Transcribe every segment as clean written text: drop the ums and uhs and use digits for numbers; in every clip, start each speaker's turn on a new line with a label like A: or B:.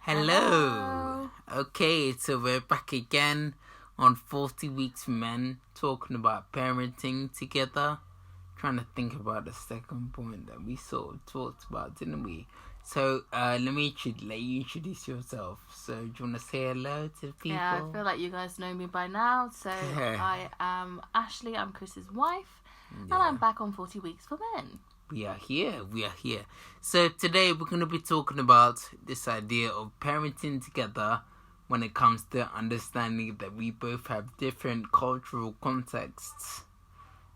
A: Hello. Okay, so we're back again on 40 Weeks Men, talking about parenting together. Trying to think about the second point that we sort of talked about, didn't we? So, let you introduce yourself. So, do you want to say hello to the people?
B: Yeah, I feel like you guys know me by now. So, I am Ashley, I'm Chris's wife, and I'm back on 40 Weeks for Men.
A: We are here. So today we're going to be talking about this idea of parenting together when it comes to understanding that we both have different cultural contexts,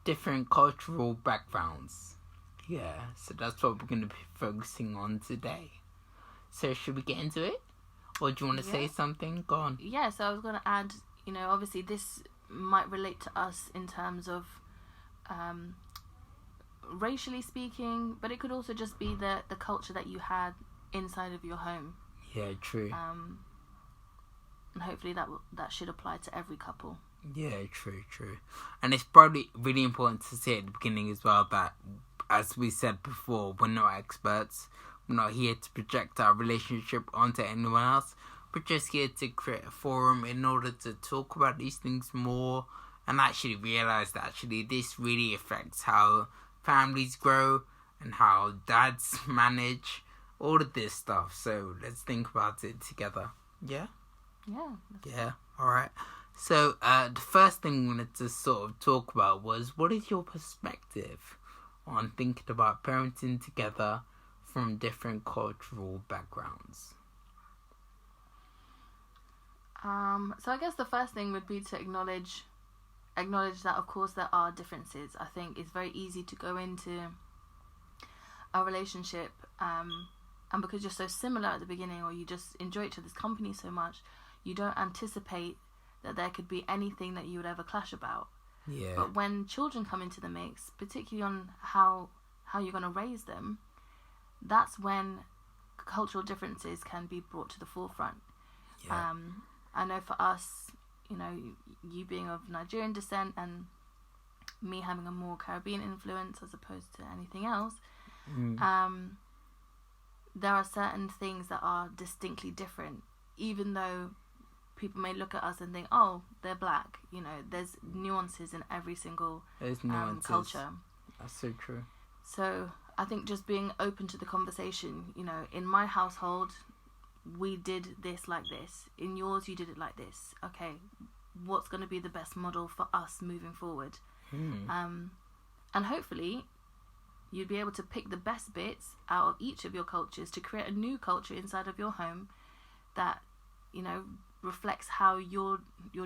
A: different cultural backgrounds. Yeah, so that's what we're going to be focusing on today. So should we get into it? Or do you want to say something? Go on.
B: Yeah, so I was going to add, obviously this might relate to us in terms of racially speaking, but it could also just be the culture that you had inside of your home.
A: Yeah, true.
B: And hopefully that should apply to every couple.
A: Yeah, true. And it's probably really important to say at the beginning as well that, as we said before, we're not experts. We're not here to project our relationship onto anyone else. We're just here to create a forum in order to talk about these things more and actually realize that this really affects how families grow and how dads manage all of this stuff. So let's think about it together. Yeah, all right. So the first thing we wanted to sort of talk about was, what is your perspective on thinking about parenting together from different cultural backgrounds?
B: So I guess the first thing would be to acknowledge that, of course, there are differences. I think it's very easy to go into a relationship and because you're so similar at the beginning, or you just enjoy each other's company so much, you don't anticipate that there could be anything that you would ever clash about.
A: Yeah.
B: But when children come into the mix, particularly on how you're going to raise them, that's when cultural differences can be brought to the forefront.
A: Yeah.
B: I know for us, you being of Nigerian descent and me having a more Caribbean influence as opposed to anything else, there are certain things that are distinctly different, even though people may look at us and think, oh, they're black. There's nuances in every single culture.
A: That's so true.
B: So I think just being open to the conversation, in my household, we did this like this. In yours, you did it like this. Okay, what's going to be the best model for us moving forward? And hopefully you'd be able to pick the best bits out of each of your cultures to create a new culture inside of your home that, reflects how your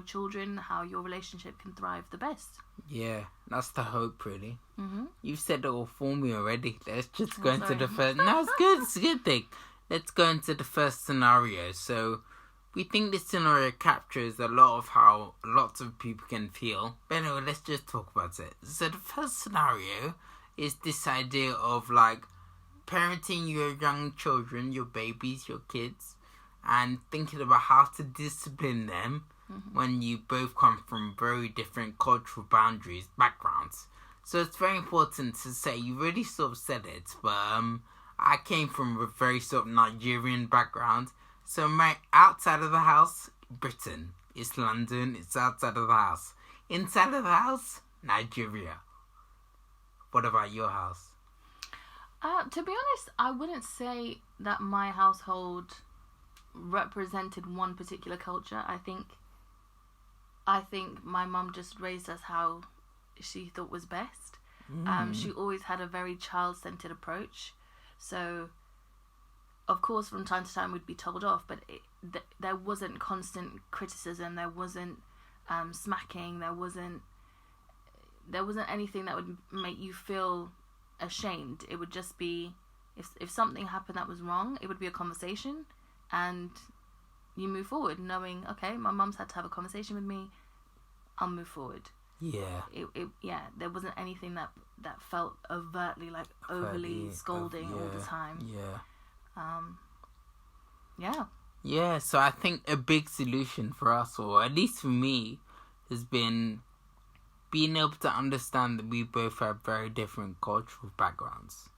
B: children, how your relationship can thrive the best.
A: Yeah, that's the hope, really.
B: Mm-hmm.
A: You've said it all for me already. Let's just go into the first... No, it's good. It's a good thing. Let's go into the first scenario. So, we think this scenario captures a lot of how lots of people can feel. But anyway, let's just talk about it. So, the first scenario is this idea of, parenting your young children, your babies, your kids, and thinking about how to discipline them when you both come from very different cultural backgrounds. So, it's very important to say, you really sort of said it, but I came from a very sort of Nigerian background. So my outside of the house, Britain. It's London. It's outside of the house. Inside of the house, Nigeria. What about your house?
B: To be honest, I wouldn't say that my household represented one particular culture. I think my mum just raised us how she thought was best. She always had a very child-centered approach. So, of course, from time to time we'd be told off, but there wasn't constant criticism. There wasn't smacking. There wasn't anything that would make you feel ashamed. It would just be, if something happened that was wrong, it would be a conversation, and you move forward, knowing, okay, my mum's had to have a conversation with me. I'll move forward.
A: Yeah.
B: There wasn't anything that felt overtly overly scolding all the time.
A: Yeah, so I think a big solution for us, or at least for me, has been being able to understand that we both have very different cultural backgrounds.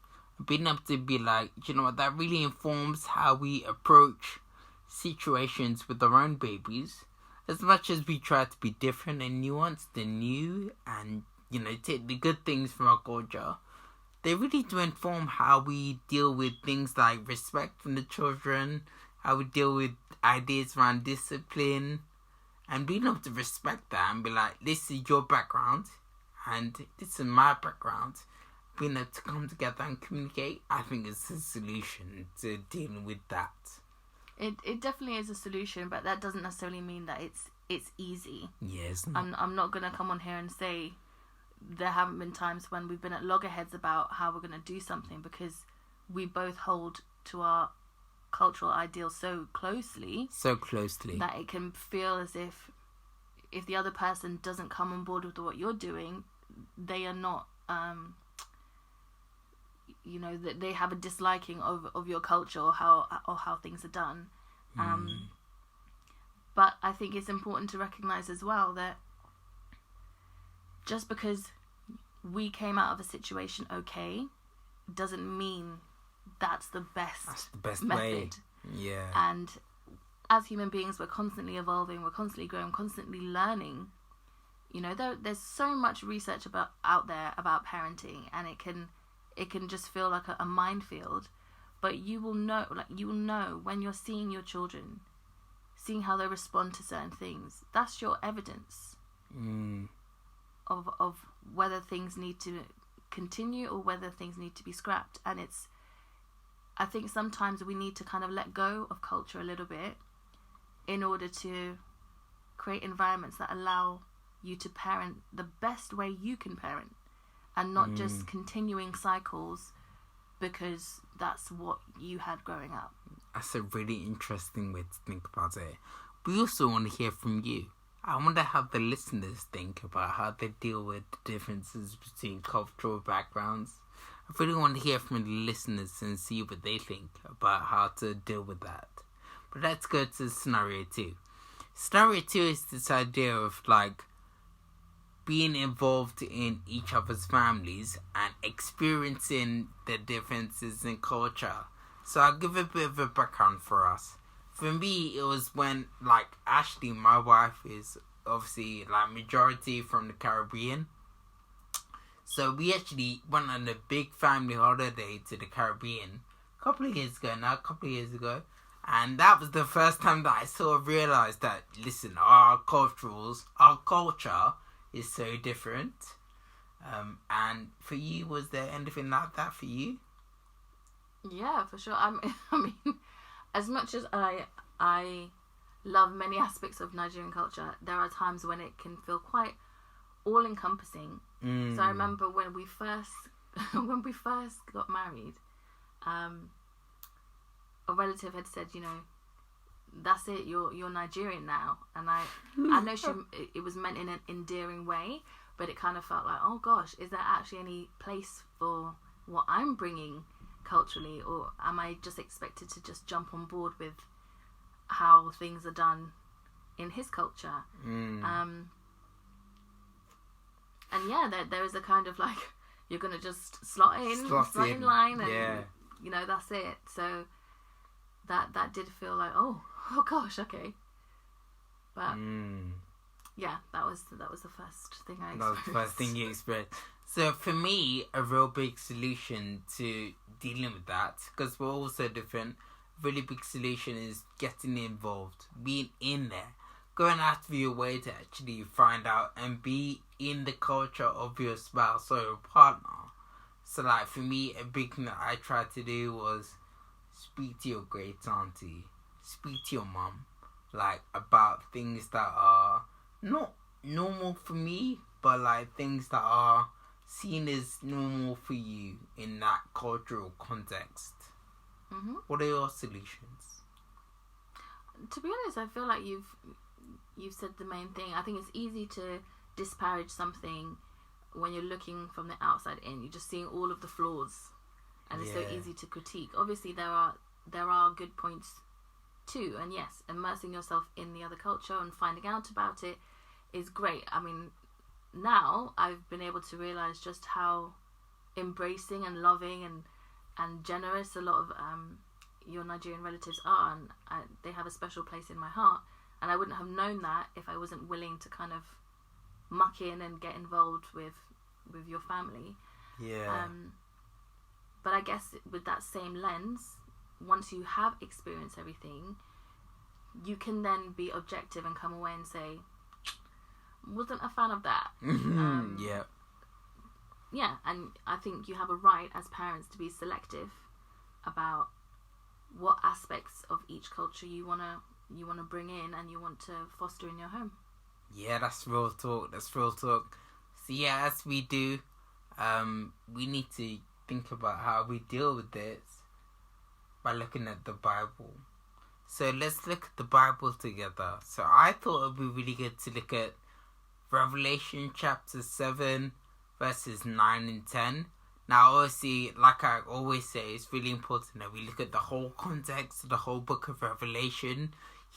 A: Being able to be like, you know what, that really informs how we approach situations with our own babies, as much as we try to be different and nuanced and new and, take the good things from our culture, they really do inform how we deal with things like respect from the children, how we deal with ideas around discipline, and being able to respect that and be like, this is your background and this is my background. Being able to come together and communicate, I think is the solution to dealing with that.
B: It definitely is a solution, but that doesn't necessarily mean that it's easy.
A: Yes.
B: I'm not gonna come on here and say there haven't been times when we've been at loggerheads about how we're gonna do something, because we both hold to our cultural ideals so closely that it can feel as if the other person doesn't come on board with what you're doing, they are not that they have a disliking of your culture or how things are done. But I think it's important to recognize as well that just because we came out of a situation okay doesn't mean that's the best method.
A: Way. Yeah.
B: And as human beings, we're constantly evolving, we're constantly growing, constantly learning. There's so much research out there about parenting, and it can just feel like a minefield. But you will know when you're seeing your children, seeing how they respond to certain things. That's your evidence of whether things need to continue or whether things need to be scrapped. And I think sometimes we need to kind of let go of culture a little bit in order to create environments that allow you to parent the best way you can parent, and not just continuing cycles because that's what you had growing up.
A: That's a really interesting way to think about it. We also want to hear from you. I wonder how the listeners think about how they deal with the differences between cultural backgrounds. I really want to hear from the listeners and see what they think about how to deal with that. But let's go to scenario 2. Scenario 2 is this idea of being involved in each other's families and experiencing the differences in culture. So I'll give a bit of a background for us. For me, it was when, Ashley, my wife, is obviously, majority from the Caribbean. So we actually went on a big family holiday to the Caribbean a couple of years ago. And that was the first time that I sort of realised that, listen, our culture is so different. And for you, was there anything like that for you?
B: Yeah, for sure. I mean, as much as I love many aspects of Nigerian culture, there are times when it can feel quite all-encompassing. So I remember when we first got married, a relative had said, that's it, you're Nigerian now. And I know it was meant in an endearing way, but it kind of felt like, oh gosh, is there actually any place for what I'm bringing culturally, or am I just expected to just jump on board with how things are done in his culture? And yeah, there is a kind of you're gonna just slot in line, and that's it. So that did feel like, oh gosh, okay. But yeah, that was the first thing I experienced.
A: That was the first thing you experienced. So for me, a real big solution to dealing with that, because we're all so different, a really big solution is getting involved, being in there, going out of your way to actually find out and be in the culture of your spouse or your partner. So for me, a big thing that I tried to do was speak to your great auntie, speak to your mum, about things that are not normal for me, but things that are seen as normal for you in that cultural context. What are your solutions?
B: To be honest, I feel like you've said the main thing. I think it's easy to disparage something when you're looking from the outside in. You're just seeing all of the flaws, and it's so easy to critique. Obviously, there are good points too, and yes, immersing yourself in the other culture and finding out about it is great. I mean, now I've been able to realize just how embracing and loving and generous a lot of your Nigerian relatives are, and they have a special place in my heart. And I wouldn't have known that if I wasn't willing to kind of muck in and get involved with your family.
A: Yeah.
B: But I guess with that same lens, once you have experienced everything, you can then be objective and come away and say, wasn't a fan of that.
A: Yeah.
B: Yeah, and I think you have a right as parents to be selective about what aspects of each culture you wanna bring in and you want to foster in your home.
A: Yeah, that's real talk. So yeah, as we do, we need to think about how we deal with this by looking at the Bible. So let's look at the Bible together. So I thought it would be really good to look at Revelation chapter 7 verses 9 and 10. Now obviously, like I always say, it's really important that we look at the whole context of the whole book of Revelation.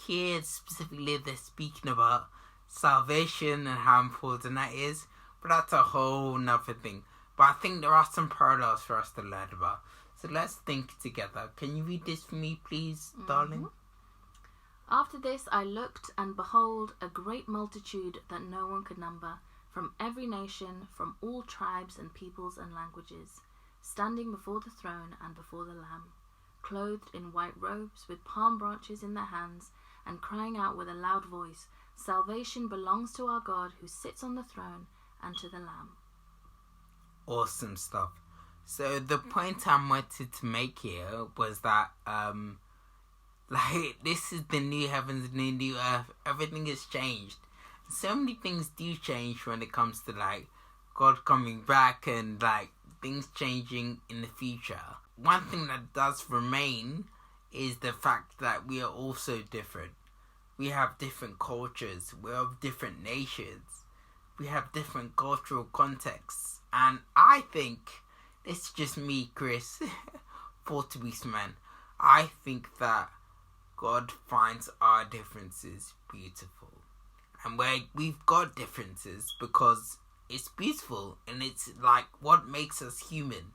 A: Here specifically they're speaking about salvation and how important that is, but that's a whole nother thing. But I think there are some parallels for us to learn about. So let's think together. Can you read this for me, please, darling?
B: After this I looked, and behold, a great multitude that no one could number, from every nation, from all tribes and peoples and languages, standing before the throne and before the Lamb, clothed in white robes, with palm branches in their hands, and crying out with a loud voice, Salvation belongs to our God who sits on the throne and to the Lamb.
A: Awesome stuff. So the point I wanted to make here was that this is the new heavens and the new earth. Everything has changed. So many things do change when it comes to God coming back and things changing in the future. One thing that does remain is the fact that we are also different. We have different cultures. We have different nations. We have different cultural contexts. And I think, this is just me, Chris, 40 Weeks Man, I think that God finds our differences beautiful. And we've got differences because it's beautiful and it's what makes us human.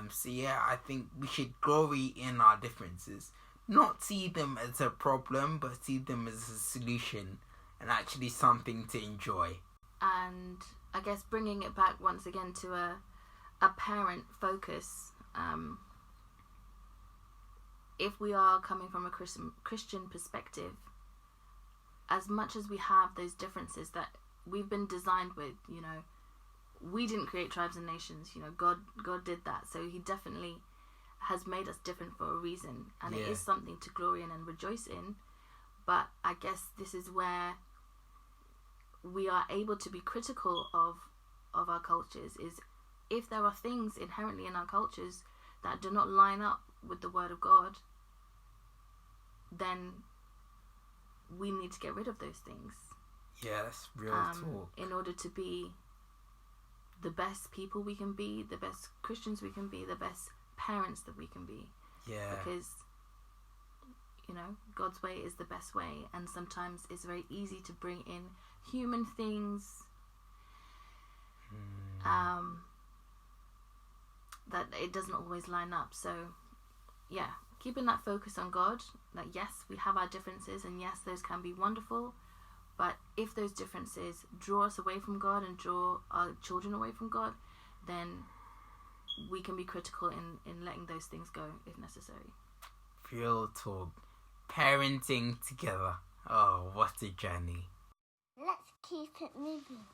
A: So yeah, I think we should glory in our differences. Not see them as a problem, but see them as a solution and actually something to enjoy.
B: And I guess bringing it back once again to a parent focus, if we are coming from a Christian perspective, as much as we have those differences that we've been designed with, we didn't create tribes and nations, God did that. So he definitely has made us different for a reason, and it is something to glory in and rejoice in. But I guess this is where we are able to be critical of our cultures, is if there are things inherently in our cultures that do not line up with the word of God, then we need to get rid of those things.
A: Yes, real talk.
B: In order to be the best people we can be, the best Christians we can be, the best parents that we can be.
A: Yeah.
B: Because, God's way is the best way, and sometimes it's very easy to bring in human things that it doesn't always line up. So, yeah, keeping that focus on God, that yes, we have our differences, and yes, those can be wonderful, but if those differences draw us away from God and draw our children away from God, then we can be critical in letting those things go if necessary.
A: Real talk. Parenting together. Oh, what a journey.
C: Let's keep it moving.